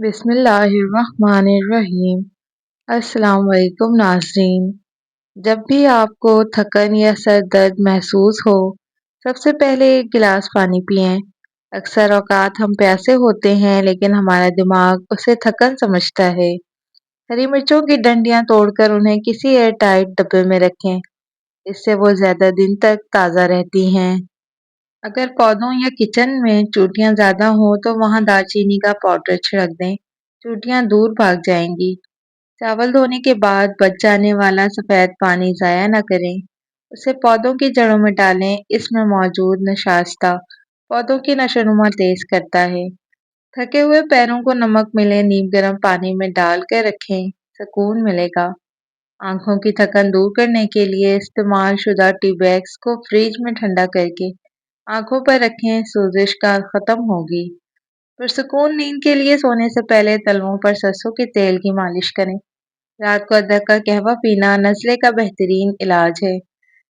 बिस्मिल्लाहिर्रहमानिर्रहीम। अस्सलाम वालेकुम नाज़रीन। जब भी आपको थकन या सर दर्द महसूस हो, सबसे पहले एक गिलास पानी पिएं। अक्सर औक़ात हम प्यासे होते हैं लेकिन हमारा दिमाग उसे थकन समझता है। हरी मिर्चों की डंडियाँ तोड़कर उन्हें किसी एयर टाइट डब्बे में रखें, इससे वो ज़्यादा दिन तक ताज़ा रहती हैं। अगर पौधों या किचन में चूटियाँ ज़्यादा हों तो वहाँ दालचीनी का पाउडर छिड़क दें, चूटियाँ दूर भाग जाएंगी। चावल धोने के बाद बच जाने वाला सफ़ेद पानी ज़ाया न करें, उसे पौधों की जड़ों में डालें। इसमें मौजूद नशास्ता पौधों की नशोनुमा तेज करता है। थके हुए पैरों को नमक मिले नीम गर्म पानी में डाल कर रखें, सुकून मिलेगा। आंखों की थकन दूर करने के लिए इस्तेमाल शुदा टी बैग्स को फ्रिज में ठंडा करके आंखों पर रखें, सोजिश का खत्म होगी। पुरसुकून नींद के लिए सोने से पहले तलवों पर सरसों के तेल की मालिश करें। रात को अदरक का कहवा पीना नज़ले का बेहतरीन इलाज है।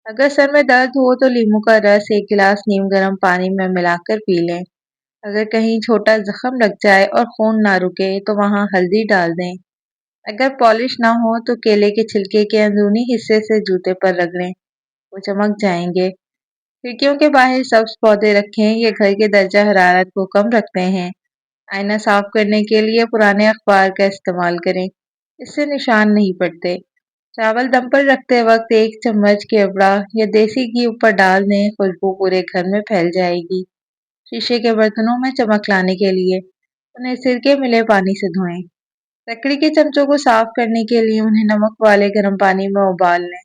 अगर सर में दर्द हो तो नींबू का रस एक गिलास नीम गर्म पानी में मिलाकर पी लें। अगर कहीं छोटा जख्म लग जाए और खून ना रुके तो वहां हल्दी डाल दें। अगर पॉलिश ना हो तो केले के छिलके के अंदरूनी हिस्से से जूते पर रगड़ें, वो चमक जाएंगे। खिड़कियों के बाहर सब्ज पौधे रखें, ये घर के दर्जा हरारत को कम रखते हैं। आईना साफ करने के लिए पुराने अखबार का इस्तेमाल करें, इससे निशान नहीं पड़ते। चावल दम पर रखते वक्त एक चम्मच केवड़ा या देसी घी ऊपर डाल दें, खुशबू पूरे घर में फैल जाएगी। शीशे के बर्तनों में चमक लाने के लिए उन्हें सिरके मिले पानी से धोएं। लकड़ी के चमचों को साफ करने के लिए उन्हें नमक वाले गर्म पानी में उबाल लें।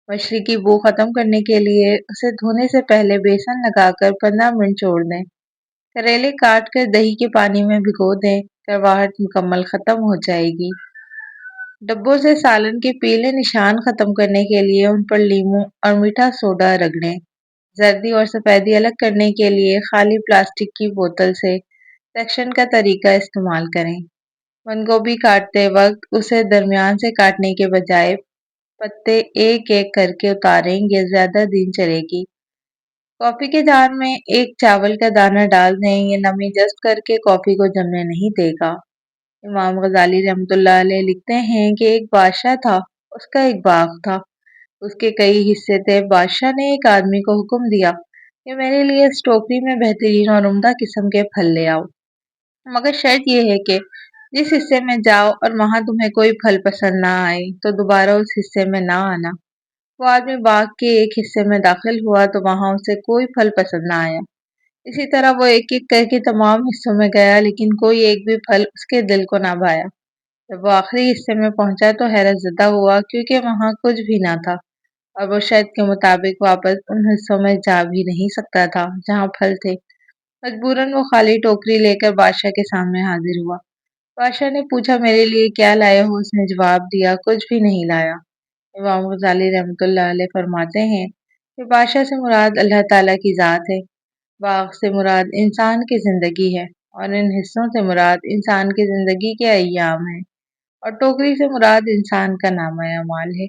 मछली की बू खत्म करने के लिए उसे धोने से पहले बेसन लगाकर 15 मिनट छोड़ दें। करेले काट कर दही के पानी में भिगो दें, करवाहट मुकम्मल खत्म हो जाएगी। डब्बों से सालन के पीले निशान खत्म करने के लिए उन पर लीमू और मीठा सोडा रगड़ें। जर्दी और सफ़ेदी अलग करने के लिए खाली प्लास्टिक की बोतल से सेक्शन का तरीका इस्तेमाल करें। बंद गोभी काटते वक्त उसे दरमियान से काटने के बजाय पत्ते एक एक करके उतारें, ये ज्यादा दिन चलेगी। कॉफी के जार में एक चावल का दाना डाल दें, ये नमी जज़्ब करके कॉफी को जमने नहीं देगा। इमाम गजाली रहमतुल्लाह अलैह लिखते हैं कि एक बादशाह था, उसका एक बाग था, उसके कई हिस्से थे। बादशाह ने एक आदमी को हुक्म दिया कि मेरे लिए इस टोकरी में बेहतरीन और उम्दा किस्म के फल ले आओ, मगर शर्त यह है कि जिस हिस्से में जाओ और वहां तुम्हें कोई फल पसंद ना आए तो दोबारा उस हिस्से में ना आना। वो आदमी बाग के एक हिस्से में दाखिल हुआ तो वहां उसे कोई फल पसंद ना आया। इसी तरह वो एक एक करके तमाम हिस्सों में गया, लेकिन कोई एक भी फल उसके दिल को ना भाया। जब वो आखिरी हिस्से में पहुंचा तो हैरत ज़दा हुआ, क्योंकि वहां कुछ भी ना था और वो शर्त के मुताबिक वापस उन हिस्सों में जा भी नहीं सकता था जहाँ फल थे। मजबूरन वो खाली टोकरी लेकर बादशाह के सामने हाजिर हुआ। बादशाह ने पूछा, मेरे लिए क्या लाए हो? उसने जवाब दिया, कुछ भी नहीं लाया। इमाम गजाली रहमतुल्लाह अलैह फरमाते हैं कि बादशाह से मुराद अल्लाह ताला की ज़ात है, बाग से मुराद इंसान की ज़िंदगी है और इन हिस्सों से मुराद इंसान की ज़िंदगी के अय्याम है और टोकरी से मुराद इंसान का नामा अमाल है।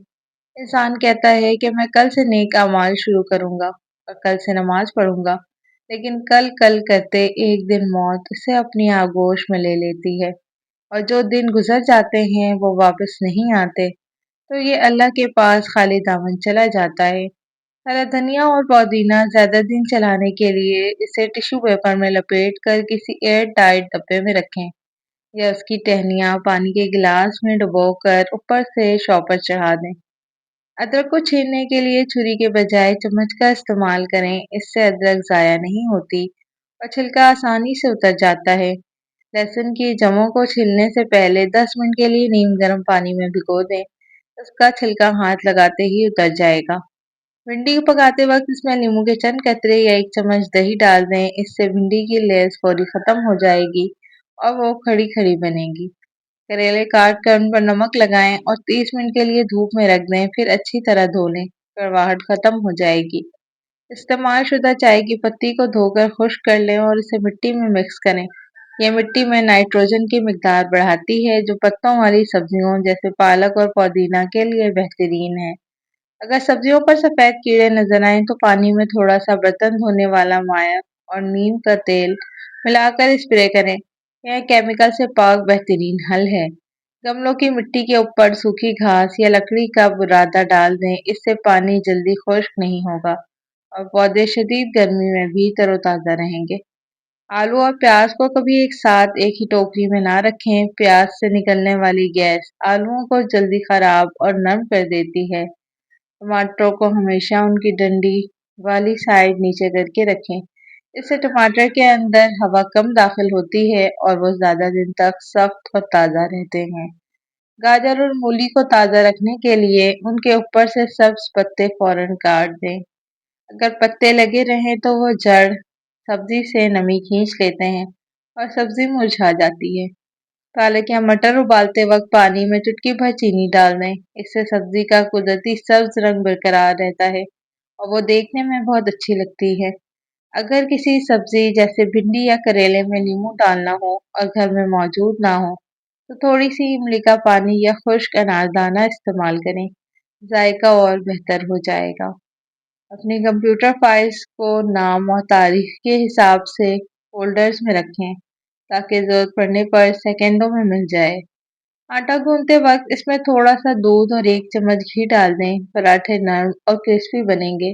इंसान कहता है कि मैं कल से नेक अमाल शुरू करूंगा और कल से नमाज पढ़ूंगा, लेकिन कल कल करते एक दिन मौत उसे अपनी आगोश में ले लेती है और जो दिन गुजर जाते हैं वो वापस नहीं आते, तो ये अल्लाह के पास खाली दामन चला जाता है। हरा धनिया और पुदीना ज़्यादा दिन चलाने के लिए इसे टिश्यू पेपर में लपेट कर किसी एयर टाइट डब्बे में रखें या उसकी टहनियाँ पानी के गिलास में डुबोकर ऊपर से शॉपर चढ़ा दें। अदरक को छीलने के लिए छुरी के बजाय चम्मच का इस्तेमाल करें, इससे अदरक ज़ाया नहीं होती और छिलका आसानी से उतर जाता है। लहसुन की जमों को छीलने से पहले 10 मिनट के लिए नीम गर्म पानी में भिगो दें, उसका छिलका हाथ लगाते ही उतर जाएगा। भिंडी को पकाते वक्त इसमें नींबू के चंद कतरे या एक चम्मच दही डाल दें, इससे भिंडी की लेस फौरी खत्म हो जाएगी और वो खड़ी खड़ी बनेगी। करेले काट कर उन पर नमक लगाएं और 30 मिनट के लिए धूप में रख दें, फिर अच्छी तरह धो लें, कड़वाहट खत्म हो जाएगी। इस्तेमाल शुदा चाय की पत्ती को धोकर खुश्क कर लें और इसे मिट्टी में मिक्स करें। यह मिट्टी में नाइट्रोजन की मिकदार बढ़ाती है, जो पत्तों वाली सब्जियों जैसे पालक और पुदीना के लिए बेहतरीन है। अगर सब्जियों पर सफ़ेद कीड़े नजर आएं तो पानी में थोड़ा सा बर्तन धोने वाला माया और नीम का तेल मिलाकर स्प्रे करें। यह केमिकल से पाक बेहतरीन हल है। गमलों की मिट्टी के ऊपर सूखी घास या लकड़ी का बुरादा डाल दें, इससे पानी जल्दी खुश्क नहीं होगा और पौधे शदीद गर्मी में भी तरोताज़ा रहेंगे। आलू और प्याज को कभी एक साथ एक ही टोकरी में ना रखें। प्याज से निकलने वाली गैस आलूओं को जल्दी खराब और नरम कर देती है। टमाटरों को हमेशा उनकी डंडी वाली साइड नीचे करके रखें। इससे टमाटर के अंदर हवा कम दाखिल होती है और वो ज़्यादा दिन तक सख्त और ताज़ा रहते हैं। गाजर और मूली को ताज़ा रखने के लिए उनके ऊपर से सब्ज पत्ते फौरन काट दें। अगर पत्ते लगे रहें तो वो जड़ सब्जी से नमी खींच लेते हैं और सब्जी मुरझा जाती है। पालक या मटर उबालते वक्त पानी में चुटकी भर चीनी डाल दें। इससे सब्जी का कुदरती सब्ज रंग बरकरार रहता है और वो देखने में बहुत अच्छी लगती है। अगर किसी सब्जी जैसे भिंडी या करेले में नींबू डालना हो और घर में मौजूद ना हो तो थोड़ी सी इमली का पानी या खुश्क अनारदाना इस्तेमाल करें, जायका और बेहतर हो जाएगा। अपनी कंप्यूटर फाइल्स को नाम और तारीख के हिसाब से फोल्डर्स में रखें ताकि ज़रूरत पड़ने पर सेकंडों में मिल जाए। आटा गूंथते वक्त इसमें थोड़ा सा दूध और 1 चम्मच घी डाल दें। पराठे नरम और क्रिस्पी बनेंगे।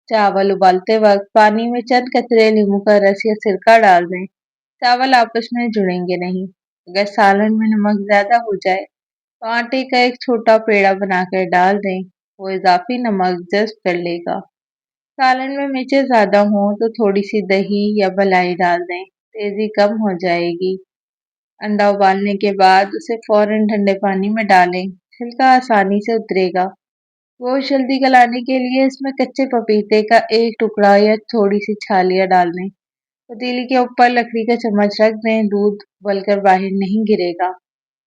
चावल उबालते वक्त पानी में चंद कतरे नींबू का रस या सिरका डाल दें। चावल आपस में जुड़ेंगे नहीं। अगर सालन में नमक ज़्यादा हो जाए तो आटे का एक छोटा पेड़ा बनाकर डाल दें। वो इजाफी नमक जज़्ब कर लेगा। सालन में मिर्चें ज़्यादा हों तो थोड़ी सी दही या मलाई डाल दें, तेज़ी कम हो जाएगी। अंडा उबालने के बाद उसे फौरन ठंडे पानी में डालें, छिलका आसानी से उतरेगा। गोश्त जल्दी गलाने के लिए इसमें कच्चे पपीते का एक टुकड़ा या थोड़ी सी छालियाँ डाल दें। पतीली के ऊपर लकड़ी का चम्मच रख दें, दूध उबलकर बाहर नहीं गिरेगा।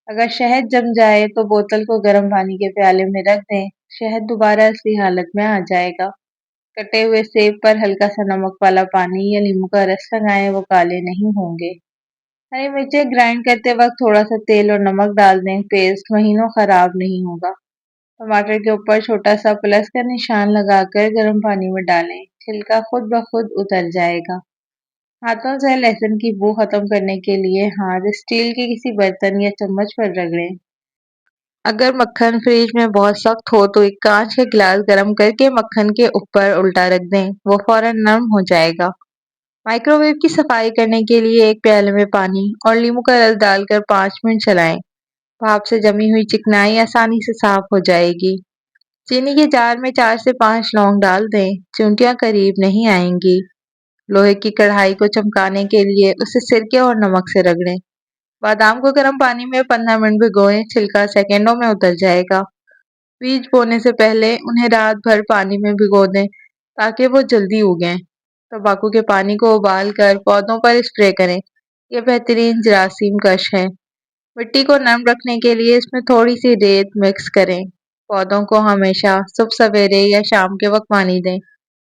अगर शहद जम जाए तो बोतल को गर्म पानी के प्याले में रख दें, शहद दोबारा असली हालत में आ जाएगा। कटे हुए सेब पर हल्का सा नमक वाला पानी या नींबू का रस लगाएं, वो काले नहीं होंगे। हरी मिर्चें ग्राइंड करते वक्त थोड़ा सा तेल और नमक डाल दें, पेस्ट महीनों खराब नहीं होगा। टमाटर के ऊपर छोटा सा प्लस का निशान लगाकर गर्म पानी में डालें, छिलका खुद ब खुद उतर जाएगा। हाथों से लहसुन की बू खत्म करने के लिए हाथ स्टील के किसी बर्तन या चम्मच पर रगड़ें। अगर मक्खन फ्रिज में बहुत सख्त हो तो एक कांच का गिलास गर्म करके मक्खन के ऊपर उल्टा रख दें, वो फौरन नरम हो जाएगा। माइक्रोवेव की सफाई करने के लिए एक प्याले में पानी और नींबू का रस डालकर 5 मिनट चलाएं। भाप से जमी हुई चिकनाई आसानी से साफ हो जाएगी। चीनी के जार में 4 से 5 लौंग डाल दें, चींटियां करीब नहीं आएंगी। लोहे की कढ़ाई को चमकाने के लिए उसे सिरके और नमक से रगड़ें। बादाम को गर्म पानी में 15 मिनट भिगोएं, छिलका सेकंडों में उतर जाएगा। बीज बोने से पहले उन्हें रात भर पानी में भिगो दें ताकि वो जल्दी उगें। तंबाकू के पानी को उबाल कर पौधों पर स्प्रे करें, यह बेहतरीन जरासीम कश है। मिट्टी को नरम रखने के लिए इसमें थोड़ी सी रेत मिक्स करें। पौधों को हमेशा सुबह सवेरे या शाम के वक्त पानी दें।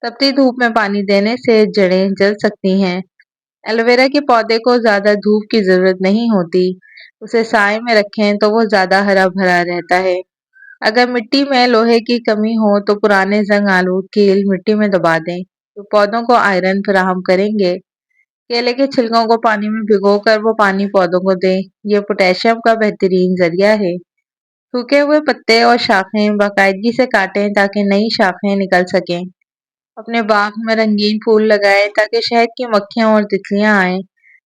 तपती धूप में पानी देने से जड़ें जल सकती हैं। एलोवेरा के पौधे को ज़्यादा धूप की ज़रूरत नहीं होती। उसे साए में रखें तो वो ज़्यादा हरा भरा रहता है। अगर मिट्टी में लोहे की कमी हो तो पुराने जंग आलू कील मिट्टी में दबा दें, तो पौधों को आयरन फराहम करेंगे। केले के छिलकों को पानी में भिगोकर वो पानी पौधों को दें, ये पोटेशियम का बेहतरीन जरिया है। सूखे हुए पत्ते और शाखें बाकायदगी से काटें ताकि नई शाखें निकल सकें। अपने बाग में रंगीन फूल लगाएं ताकि शहद की मक्खियाँ और तितलियाँ आएं,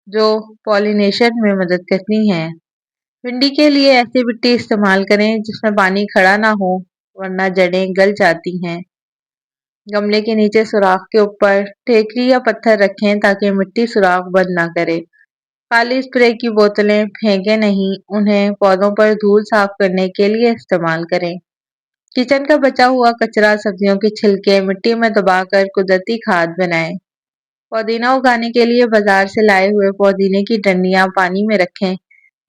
जो पॉलिनेशन में मदद करती हैं। भिंडी के लिए ऐसी मिट्टी इस्तेमाल करें जिसमें पानी खड़ा ना हो, वरना जड़ें गल जाती हैं। गमले के नीचे सुराख के ऊपर टेकरी या पत्थर रखें ताकि मिट्टी सुराख बंद ना करे। खाली स्प्रे की बोतलें फेंके नहीं, उन्हें पौधों पर धूल साफ करने के लिए इस्तेमाल करें। किचन का बचा हुआ कचरा, सब्जियों के छिलके मिट्टी में दबाकर कुदरती खाद बनाएं। पुदीना उगाने के लिए बाजार से लाए हुए पुदीने की डंडियां पानी में रखें।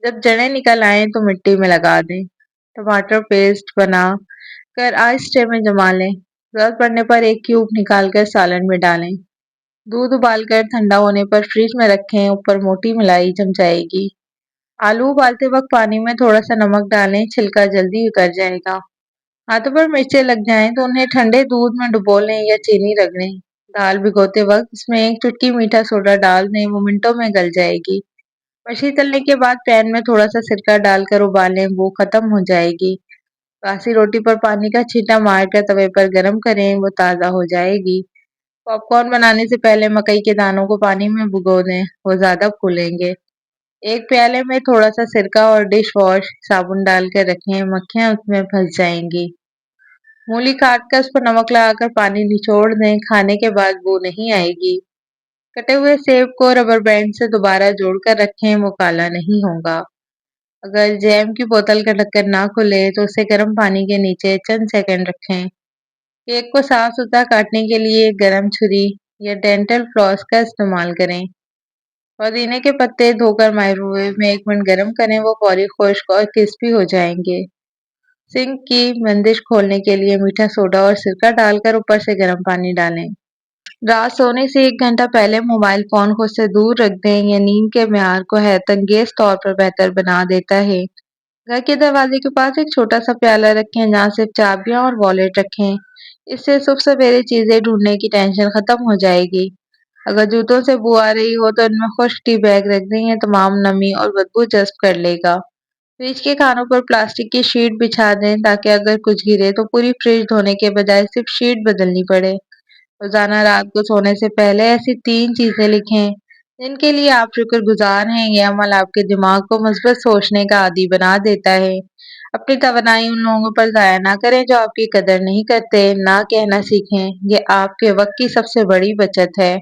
जब जड़ें निकल आएं तो मिट्टी में लगा दें। टमाटर पेस्ट बना कर आइस ट्रे में जमा लें। जरूरत पड़ने पर एक क्यूब निकाल कर सालन में डालें। दूध उबालकर ठंडा होने पर फ्रिज में रखें, ऊपर मोटी मलाई जम जाएगी। आलू उबालते वक्त पानी में थोड़ा सा नमक डालें, छिलका जल्दी उतर जाएगा। हाथों पर मिर्चें लग जाएं तो उन्हें ठंडे दूध में डुबो लें या चीनी रगड़ें। दाल भिगोते वक्त इसमें एक चुटकी मीठा सोडा डाल दें, वो मिनटों में गल जाएगी। مچھلی تلنے کے بعد پین میں تھوڑا سا سرکہ ڈال کر ابالیں، وہ ختم ہو جائے گی۔ باسی روٹی پر پانی کا چھینٹا مار کر توے پر گرم کریں، وہ تازہ ہو جائے گی۔ پاپ کارن بنانے سے پہلے مکئی کے دانوں کو پانی میں بھگو دیں، وہ زیادہ پھولیں گے۔ ایک پیالے میں تھوڑا سا سرکہ اور ڈش واش صابن ڈال کر رکھیں، مکھیاں اس میں پھنس جائیں گی۔ مولی کاٹ کر اس پر نمک لگا کر پانی نچوڑ دیں، کھانے کے بعد بو نہیں آئے گی۔ کٹے ہوئے سیب کو ربر بینڈ سے دوبارہ جوڑ کر رکھیں، وہ کالا نہیں ہوگا۔ اگر جیم کی بوتل کا ڈھکن نہ کھلے تو اسے گرم پانی کے نیچے چند سیکنڈ رکھیں۔ کیک کو صاف ستھرا کاٹنے کے لیے گرم چھری یا ڈینٹل فلاس کا استعمال کریں۔ پودینے کے پتے دھو کر مائکرو ویو میں 1 منٹ گرم کریں، وہ فوری خشک اور کرسپی ہو جائیں گے۔ سنک کی بندش کھولنے کے لیے میٹھا سوڈا اور سرکہ ڈال کر اوپر سے گرم پانی ڈالیں۔ رات سونے سے 1 گھنٹہ پہلے موبائل فون خود سے دور رکھ دیں، یہ نیند کے معیار کو حیرت انگیز طور پر بہتر بنا دیتا ہے۔ گھر کے دروازے کے پاس ایک چھوٹا سا پیالہ رکھیں جہاں صرف چابیاں اور والیٹ رکھیں، اس سے صبح سویرے چیزیں ڈھونڈنے کی ٹینشن ختم ہو جائے گی۔ اگر جوتوں سے بو آ رہی ہو تو ان میں خشک ٹی بیگ رکھ دیں، یہ تمام نمی اور بدبو جذب کر لے گا۔ فریج کے کھانوں پر پلاسٹک کی شیٹ بچھا دیں تاکہ اگر کچھ گرے تو پوری فریج دھونے کے بجائے صرف شیٹ بدلنی پڑے۔ روزانہ رات کو سونے سے پہلے ایسی 3 چیزیں لکھیں جن کے لیے آپ شکر گزار ہیں، یہ عمل آپ کے دماغ کو مثبت سوچنے کا عادی بنا دیتا ہے۔ اپنی توانائی ان لوگوں پر ضائع نہ کریں جو آپ کی قدر نہیں کرتے، نہ کہنا سیکھیں، یہ آپ کے وقت کی سب سے بڑی بچت ہے۔